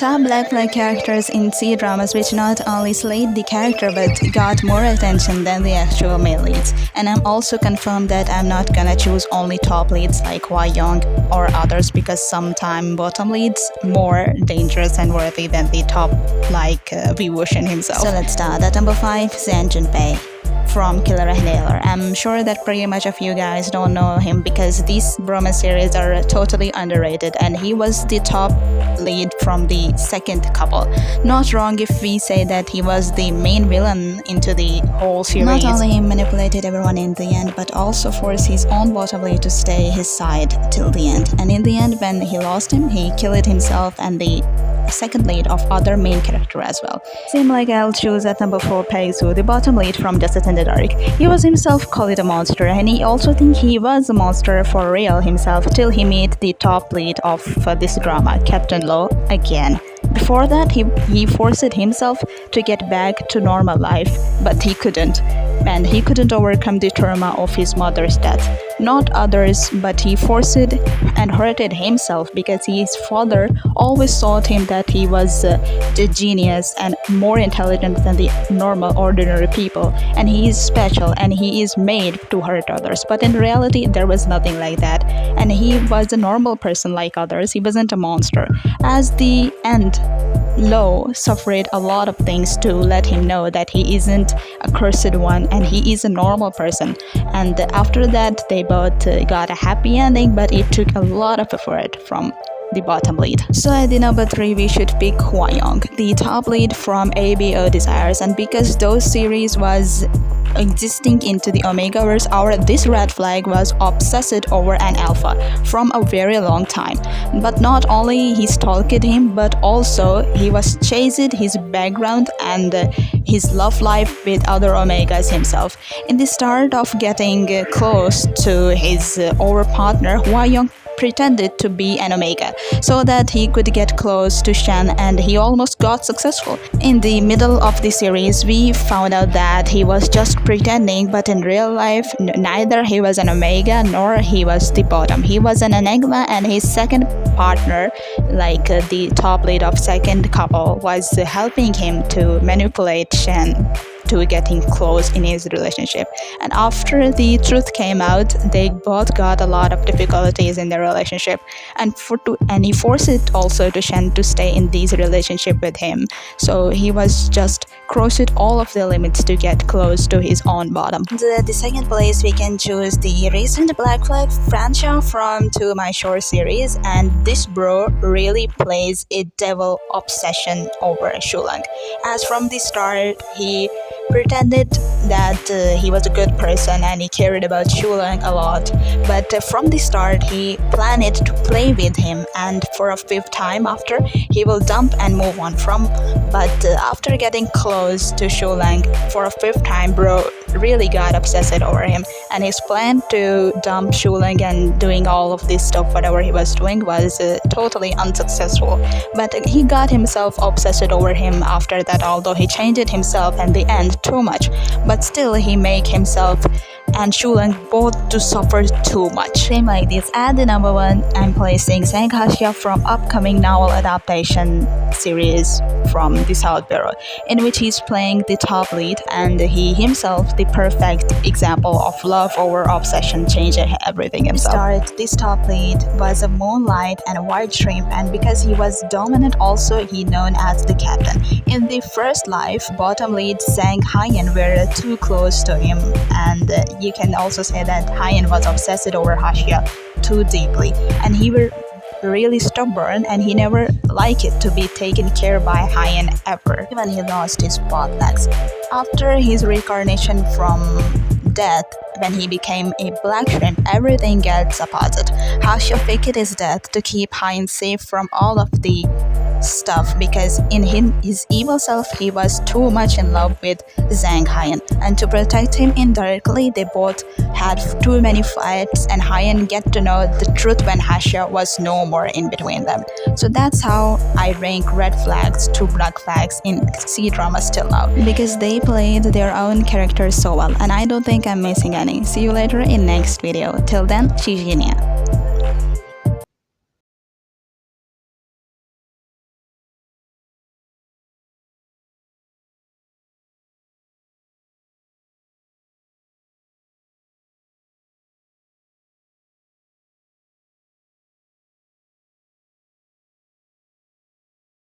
Top black flag characters in C-dramas which not only slayed the character but got more attention than the actual male leads. And I'm also confirmed that I'm not gonna choose only top leads like Hua Yong or others because sometimes bottom leads more dangerous and worthy than the top like Vivushan himself. So let's start. At number 5, Zhan Junbai from Killer Inhaler. I'm sure that pretty much of you guys don't know him because these bromance series are totally underrated, and he was the top lead from the second couple. Not wrong if we say that he was the main villain into the whole series. Not only he manipulated everyone in the end, but also forced his own bottom lead to stay his side till the end. And in the end, when he lost him, he killed himself and the second lead of other main character as well. Same like I'll choose at number 4 Pegsu, the bottom lead from Justice in the Dark. He was himself called a monster, and he also think he was a monster for real himself till he met the top lead of this drama, Captain Law, again. Before that, he forced himself to get back to normal life, but he couldn't. And he couldn't overcome the trauma of his mother's death. Not others, but he forced and hurted himself because his father always thought him that he was a genius and more intelligent than the normal ordinary people, and he is special and he is made to hurt others. But in reality, there was nothing like that, and he was a normal person like others. He wasn't a monster. As the end, Lo suffered a lot of things to let him know that he isn't a cursed one and he is a normal person. And after that, they both got a happy ending, but it took a lot of effort from the bottom lead. So at the number 3, we should pick Hua Yong, the top lead from ABO Desires. And because those series was existing into the Omegaverse, this red flag was obsessed over an alpha from a very long time. But not only he stalked him, but also he was chased his background and his love life with other Omegas himself. In the start of getting close to his over partner, Hua Yong pretended to be an Omega so that he could get close to Shen, and he almost got successful. In the middle of the series, we found out that he was just pretending, but in real life, neither he was an Omega nor he was the bottom. He was an Enigma, and his second partner, like the top lead of second couple, was helping him to manipulate Shen to getting close in his relationship. And after the truth came out, they both got a lot of difficulties in their relationship, and he forced it also to Shen to stay in this relationship with him. So he was just crossed all of the limits to get close to his own bottom. So at the second place, we can choose the recent black flag Xiao from To My Shore series, and this bro really plays a devil obsession over Shulang. As from the start, he pretended that he was a good person and he cared about Shulang a lot, but from the start he planned to play with him, and for a 5th time after he will dump and move on from. But after getting close to Shulang for a 5th time, bro really got obsessed over him, and his plan to dump Shulang and doing all of this stuff, whatever he was doing, was totally unsuccessful. But he got himself obsessed over him after that, although he changed himself in the end too much, but still he make himself and Shulang both to suffer too much. Same like this. At the number 1, I'm placing Zhang Haixia from upcoming novel adaptation series from the South Bureau, in which he's playing the top lead, and he himself the perfect example of love over obsession, changing everything himself. This top lead was a moonlight and a white shrimp, and because he was dominant also, he known as the captain. In the first life, bottom lead Zhang Haixia were too close to him, and you can also say that Haixia was obsessed over Haixia too deeply, and he were really stubborn, and he never liked it to be taken care by Haixia ever, even he lost his both legs. After his reincarnation from death, when he became a black shrimp, everything gets opposite. Haixia faked his death to keep Haixia safe from all of the stuff, because in his evil self he was too much in love with Zhang Haixia, and to protect him indirectly they both had too many fights, and Haixia get to know the truth when Haixia was no more in between them. So that's how I rank red flags to black flags in C-drama still now, because they played their own characters so well, and I don't think I'm missing any. See you later in next video. Till then, 谢谢你。